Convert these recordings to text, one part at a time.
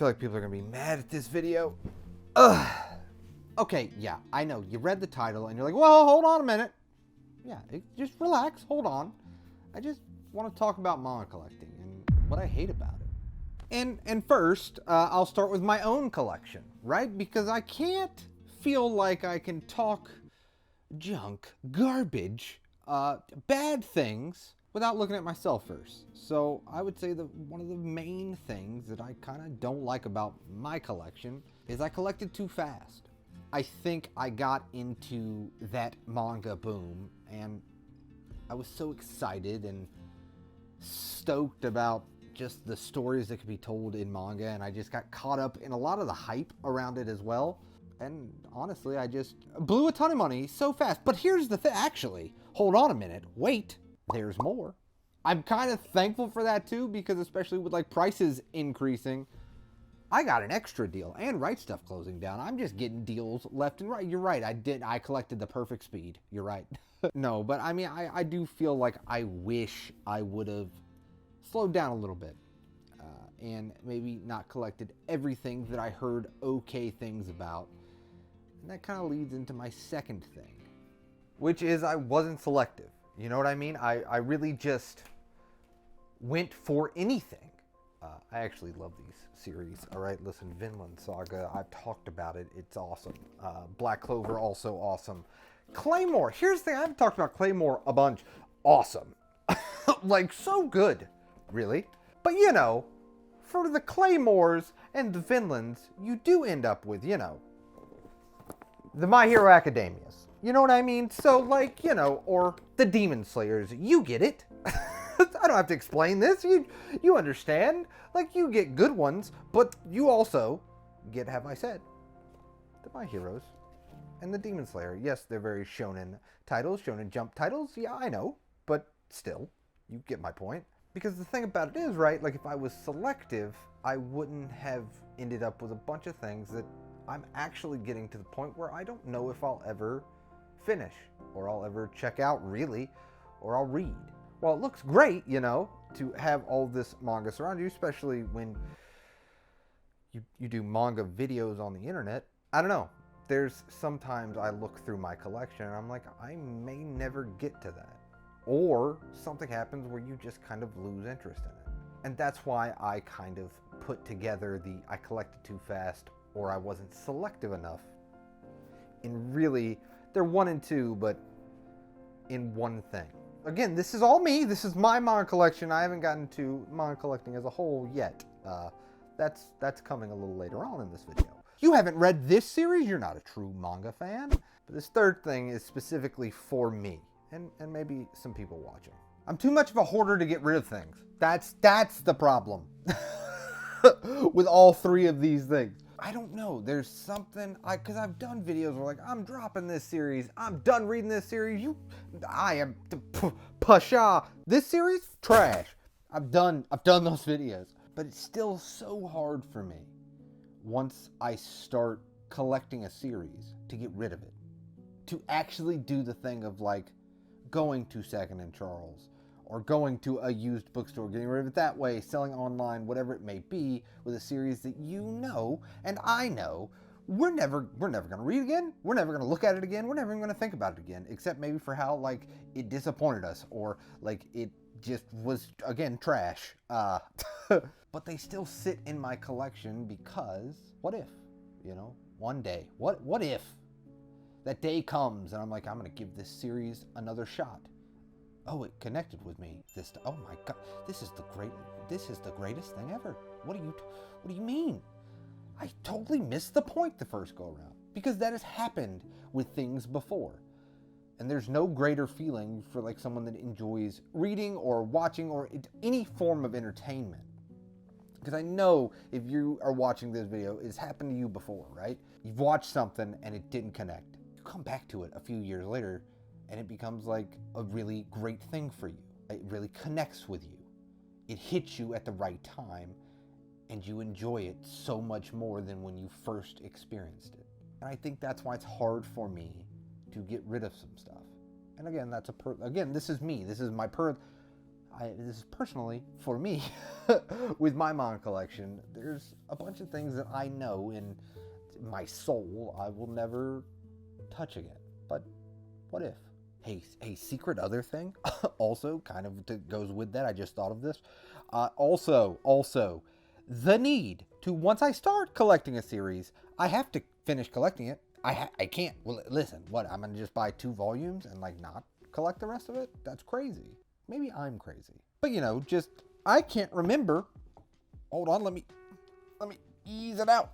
feel like people are gonna be mad at this video. Ugh. Okay, yeah, I know. You read the title and you're like, well, hold on a minute. Yeah, just relax, hold on. I just want to talk about manga collecting and what I hate about it. And first, I'll start with my own collection, right? Because I can't feel like I can talk junk, garbage, bad things without looking at myself first. So I would say that one of the main things that I kind of don't like about my collection is I collected too fast. I think I got into that manga boom and I was so excited and stoked about just the stories that could be told in manga, and I just got caught up in a lot of the hype around it as well. And honestly, I just blew a ton of money so fast. But here's the thing, actually, hold on a minute, wait, there's more. I'm kind of thankful for that too, because especially with like prices increasing, I got an extra deal, and Right Stuff closing down. I'm just getting deals left and right. You're right, I collected the perfect speed. You're right. No, but I mean, I do feel like I wish I would have slowed down a little bit and maybe not collected everything that I heard okay things about. And that kind of leads into my second thing, which is I wasn't selective. You know what I mean? I really just went for anything. I actually love these series. All right, listen, Vinland Saga, I've talked about it. It's awesome. Black Clover, also awesome. Claymore, here's the thing, I haven't talked about Claymore a bunch. Awesome. Like, so good, really. But, you know, for the Claymores and the Vinlands, you do end up with, you know, the My Hero Academias. You know what I mean? So, like, you know, or the Demon Slayers. You get it. I don't have to explain this. You understand. Like, you get good ones, but you also get, have I said, the My Heroes and the Demon Slayer. Yes, they're very shonen titles, shonen jump titles. Yeah, I know, but still, you get my point. Because the thing about it is, right, like if I was selective, I wouldn't have ended up with a bunch of things that I'm actually getting to the point where I don't know if I'll ever finish, or I'll ever check out, really, or I'll read. Well, it looks great, you know, to have all this manga surround you, especially when you do manga videos on the internet. I don't know. There's sometimes I look through my collection and I'm like, I may never get to that. Or something happens where you just kind of lose interest in it. And that's why I kind of put together the I collected too fast or I wasn't selective enough. In really, they're 1 and 2, but in one thing. Again, this is all me. This is my manga collection. I haven't gotten to manga collecting as a whole yet. That's coming a little later on in this video. You haven't read this series, you're not a true manga fan. But this third thing is specifically for me, and maybe some people watching. I'm too much of a hoarder to get rid of things. That's the problem with all 3 of these things. I don't know, there's something, because I've done videos where like, I'm dropping this series, I'm done reading this series, I am, pasha, this series, trash. I've done those videos, but it's still so hard for me once I start collecting a series to get rid of it. To actually do the thing of like going to Second and Charles or going to a used bookstore, getting rid of it that way, selling online, whatever it may be, with a series that you know and I know we're never going to read again, we're never going to look at it again, we're never even going to think about it again, except maybe for how like it disappointed us or like it just was, again, trash. But they still sit in my collection because what if, you know, one day, what if that day comes and I'm like, I'm going to give this series another shot. Oh, it connected with me. Oh my God, this is the greatest thing ever. What do you mean? I totally missed the point the first go around, because that has happened with things before. And there's no greater feeling for like someone that enjoys reading or watching or any form of entertainment. Because I know if you are watching this video, it's happened to you before, right? You've watched something and it didn't connect. You come back to it a few years later and it becomes like a really great thing for you. It really connects with you. It hits you at the right time and you enjoy it so much more than when you first experienced it. And I think that's why it's hard for me to get rid of some stuff. And again, again, this is me. This is my this is personally for me, with my manga collection, there's a bunch of things that I know in my soul I will never touch again. But what if? Hey, secret other thing, also kind of goes with that. I just thought of this. Also, the need to, once I start collecting a series, I have to finish collecting it. I can't. Well, listen, what? I'm gonna just buy 2 volumes and like not collect the rest of it? That's crazy. Maybe I'm crazy. But you know, just I can't remember. Hold on, let me ease it out.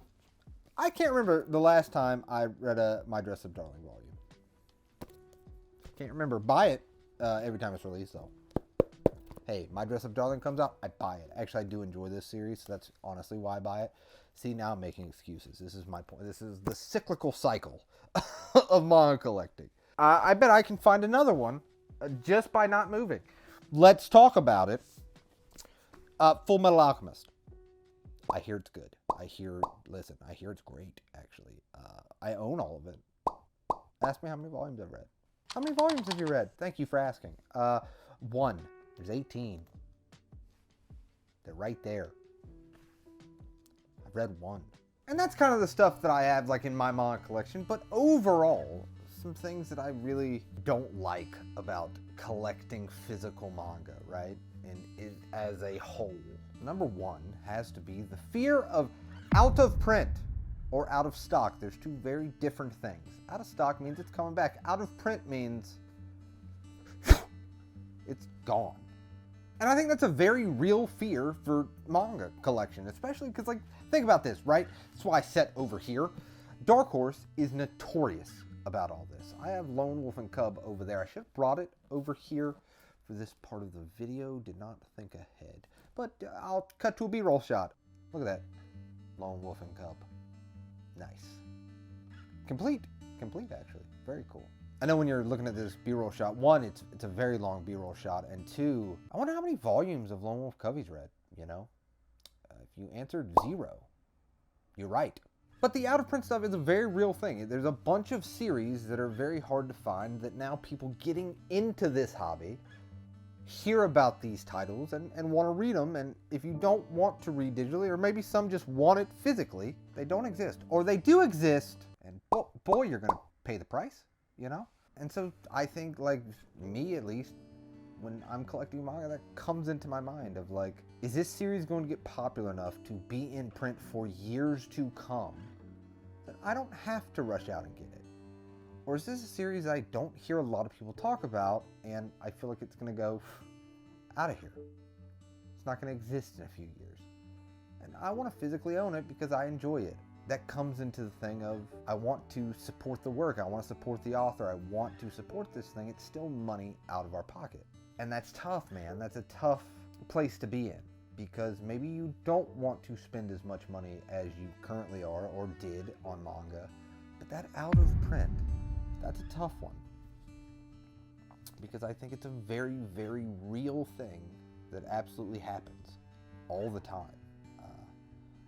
I can't remember the last time I read a My Dress Up Darling volume. Can't remember. Buy it every time it's released, though. Hey, My Dress Up Darling comes out, I buy it. Actually, I do enjoy this series, so that's honestly why I buy it. See, now I'm making excuses. This is my point. This is the cyclical cycle of manga collecting. I bet I can find another one just by not moving. Let's talk about it. Full Metal Alchemist. I hear it's good. I hear it's great, actually. I own all of it. Ask me how many volumes I've read. How many volumes have you read? Thank you for asking. 1. There's 18. They're right there. I've read 1. And that's kind of the stuff that I have like in my manga collection. But overall, some things that I really don't like about collecting physical manga, right? And it as a whole. Number 1 has to be the fear of out of print or out of stock. There's 2 very different things. Out of stock means it's coming back. Out of print means it's gone. And I think that's a very real fear for manga collection, especially because, like, think about this, right? That's why I set over here. Dark Horse is notorious about all this. I have Lone Wolf and Cub over there. I should have brought it over here for this part of the video. Did not think ahead. But I'll cut to a B-roll shot. Look at that. Lone Wolf and Cub. Nice. Complete actually. Very cool. I know when you're looking at this B-roll shot, 1, it's a very long B-roll shot, and 2, I wonder how many volumes of Lone Wolf Cub he's read, you know? If you answered 0, you're right. But the out-of-print stuff is a very real thing. There's a bunch of series that are very hard to find that now people getting into this hobby hear about these titles and want to read them, and if you don't want to read digitally, or maybe some just want it physically, they don't exist. Or they do exist, and boy, you're going to pay the price, you know? And so I think, like, me at least, when I'm collecting manga, that comes into my mind of like, is this series going to get popular enough to be in print for years to come that I don't have to rush out and get it? Or is this a series I don't hear a lot of people talk about, and I feel like it's going to go out of here? It's not going to exist in a few years. And I want to physically own it because I enjoy it. That comes into the thing of, I want to support the work. I want to support the author. I want to support this thing. It's still money out of our pocket. And that's tough, man. That's a tough place to be in, because maybe you don't want to spend as much money as you currently are or did on manga. But that out of print, that's a tough one, because I think it's a very, very real thing that absolutely happens all the time.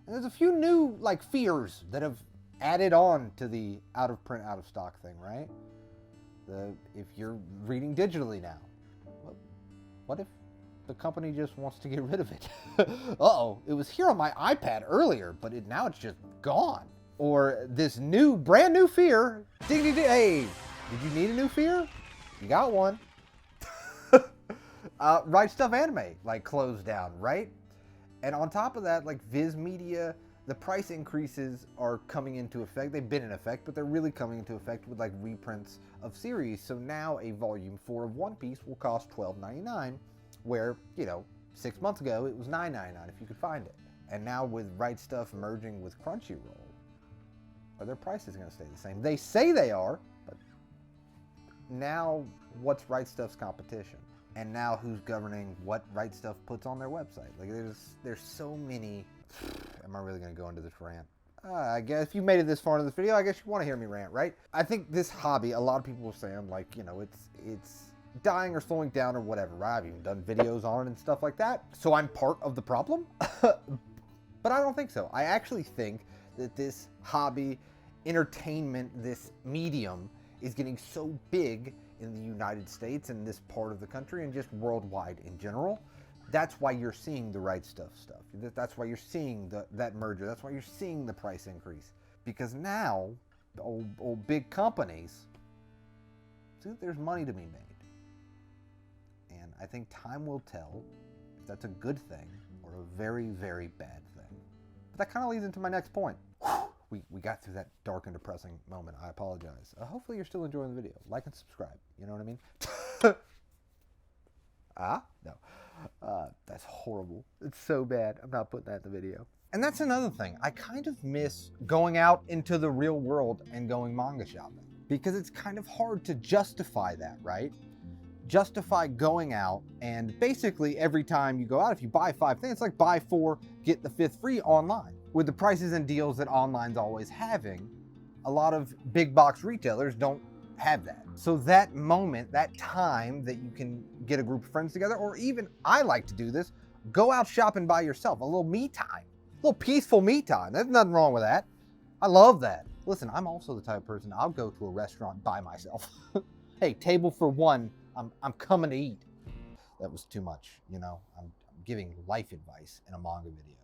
And there's a few new, like, fears that have added on to the out of print, out of stock thing, right? If you're reading digitally now, what if the company just wants to get rid of it? Uh-oh, it was here on my iPad earlier, but now it's just gone. Or this brand new fear. Ding, ding, ding. Hey, did you need a new fear? You got one. RightStufAnime, like, closed down, right? And on top of that, like, Viz Media, the price increases are coming into effect. They've been in effect, but they're really coming into effect with, like, reprints of series. So now a volume 4 of One Piece will cost $12.99, where, you know, 6 months ago it was $9.99 if you could find it. And now with Right Stuf merging with Crunchyroll, are their prices going to stay the same? They say they are, but now what's Right Stuf's competition? And now who's governing what Right Stuf puts on their website? Like, there's so many. Am I really going to go into this rant? I guess if you made it this far into this video, I guess you want to hear me rant, right? I think this hobby, a lot of people will say, I'm like, you know, it's dying or slowing down or whatever, right? I've even done videos on it and stuff like that. So I'm part of the problem. But I don't think so. I actually think that this hobby, entertainment, this medium is getting so big, in the United States and this part of the country and just worldwide in general. That's why you're seeing the Right Stuff stuff. That's why you're seeing that merger. That's why you're seeing the price increase. Because now, old big companies see that there's money to be made. And I think time will tell if that's a good thing or a very, very bad thing. But that kind of leads into my next point. We got through that dark and depressing moment. I apologize. Hopefully you're still enjoying the video. Like and subscribe. You know what I mean? No. That's horrible. It's so bad. I'm not putting that in the video. And that's another thing. I kind of miss going out into the real world and going manga shopping. Because it's kind of hard to justify that, right? Justify going out, and basically every time you go out, if you buy 5 things, it's like buy 4, get the 5th free online. With the prices and deals that online's always having, a lot of big box retailers don't have that. So that moment, that time that you can get a group of friends together, or even, I like to do this, go out shopping by yourself, a little me time, a little peaceful me time. There's nothing wrong with that. I love that. Listen, I'm also the type of person, I'll go to a restaurant by myself. Hey, table for 1, I'm coming to eat. That was too much, you know. I'm giving life advice in a manga video.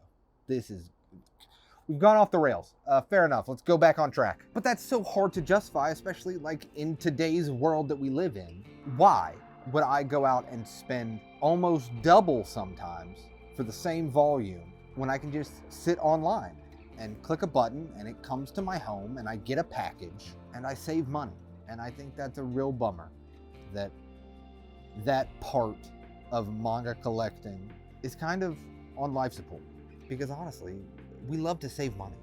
We've gone off the rails. Fair enough, let's go back on track. But that's so hard to justify, especially like in today's world that we live in. Why would I go out and spend almost double sometimes for the same volume when I can just sit online and click a button and it comes to my home and I get a package and I save money? And I think that's a real bummer that part of manga collecting is kind of on life support. Because honestly, we love to save money.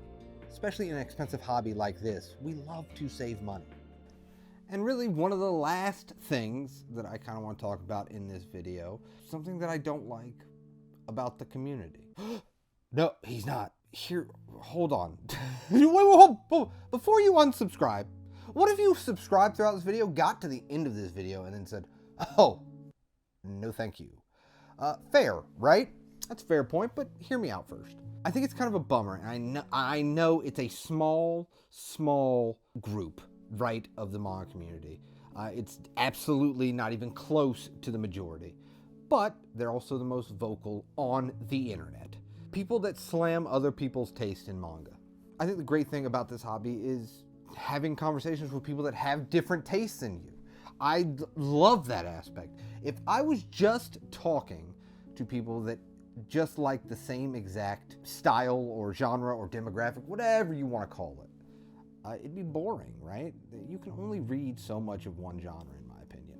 Especially in an expensive hobby like this, we love to save money. And really one of the last things that I kind of want to talk about in this video, something that I don't like about the community. No, he's not. Here, hold on. Wait, before you unsubscribe, what if you subscribed throughout this video, got to the end of this video, and then said, oh, no thank you. Fair, right? That's a fair point, but hear me out first. I think it's kind of a bummer, and I know it's a small group, right, of the manga community. It's absolutely not even close to the majority, but they're also the most vocal on the internet. People that slam other people's taste in manga. I think the great thing about this hobby is having conversations with people that have different tastes than you. I love that aspect. If I was just talking to people that just like the same exact style or genre or demographic, whatever you want to call it, it'd be boring, right? You can only read so much of one genre, in my opinion,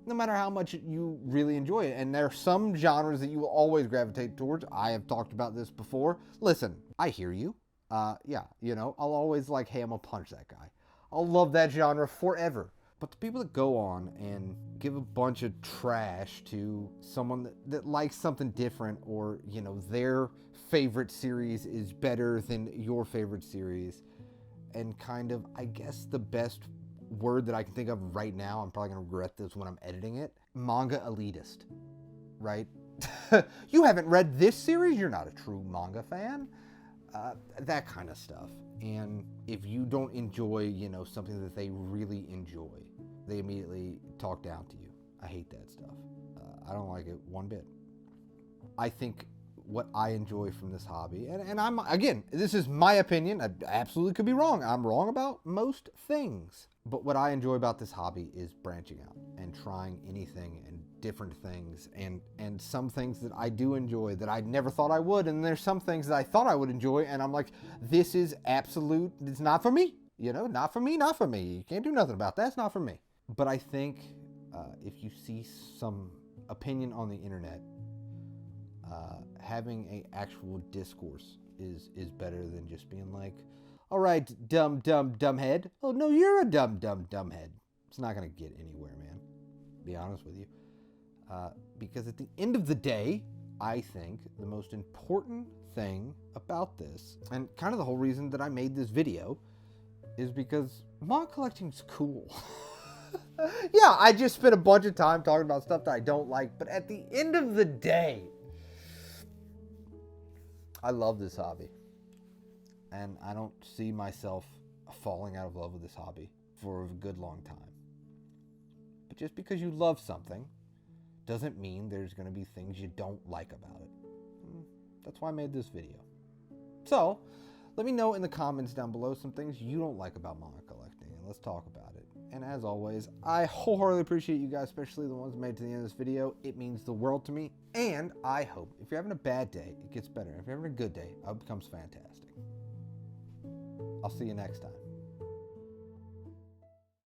no matter how much you really enjoy it. And there are some genres that you will always gravitate towards. I have talked about this before. Listen, I hear you. Yeah, you know, I'll always like, hey, I'm gonna punch that guy. I'll love that genre forever. But the people that go on and give a bunch of trash to someone that likes something different, or, you know, their favorite series is better than your favorite series, and kind of, I guess the best word that I can think of right now, I'm probably gonna regret this when I'm editing it, manga elitist, right? You haven't read this series, you're not a true manga fan. That kind of stuff. And if you don't enjoy, you know, something that they really enjoy, they immediately talk down to you. I hate that stuff. I don't like it one bit. I think what I enjoy from this hobby, and I'm, again, this is my opinion, I absolutely could be wrong. I'm wrong about most things. But what I enjoy about this hobby is branching out and trying anything and different things, and some things that I do enjoy that I never thought I would, and there's some things that I thought I would enjoy, and I'm like, this is absolute, it's not for me. You know, not for me, not for me. You can't do nothing about that, it's not for me. But I think if you see some opinion on the internet, having an actual discourse is better than just being like, all right, dumb head. Oh, no, you're a dumb head. It's not going to get anywhere, man. Be honest with you. Because at the end of the day, I think the most important thing about this, and kind of the whole reason that I made this video, is because manga collecting's cool. Yeah, I just spent a bunch of time talking about stuff that I don't like, but at the end of the day, I love this hobby. And I don't see myself falling out of love with this hobby for a good long time. But just because you love something doesn't mean there's going to be things you don't like about it. That's why I made this video. So, let me know in the comments down below some things you don't like about manga collecting, and let's talk about it. And as always, I wholeheartedly appreciate you guys, especially the ones made to the end of this video. It means the world to me, and I hope if you're having a bad day, it gets better. If you're having a good day, I hope it becomes fantastic. I'll see you next time.